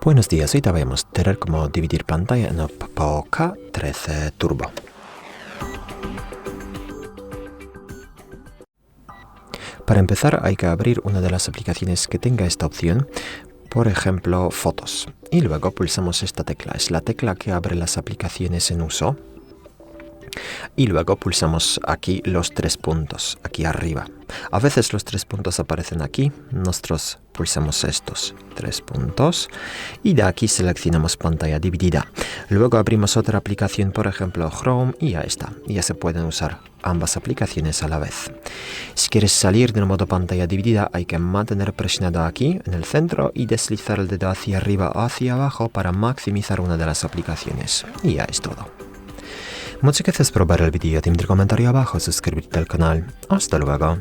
Buenos días, hoy te voy a mostrar cómo dividir pantalla en Oppo K13 Turbo. Para empezar hay que abrir una de las aplicaciones que tenga esta opción, por ejemplo Fotos, y luego pulsamos esta tecla, es la tecla que abre las aplicaciones en uso. Y luego pulsamos aquí los tres puntos, aquí arriba. A veces los tres puntos aparecen aquí, nosotros pulsamos estos tres puntos y de aquí seleccionamos pantalla dividida. Luego abrimos otra aplicación, por ejemplo Chrome, y ya está. Ya se pueden usar ambas aplicaciones a la vez. Si quieres salir del modo pantalla dividida, hay que mantener presionado aquí en el centro y deslizar el dedo hacia arriba o hacia abajo para maximizar una de las aplicaciones. Y ya es todo. Muchas gracias por ver el vídeo, dime tu comentario abajo, suscribirte al canal. Hasta luego.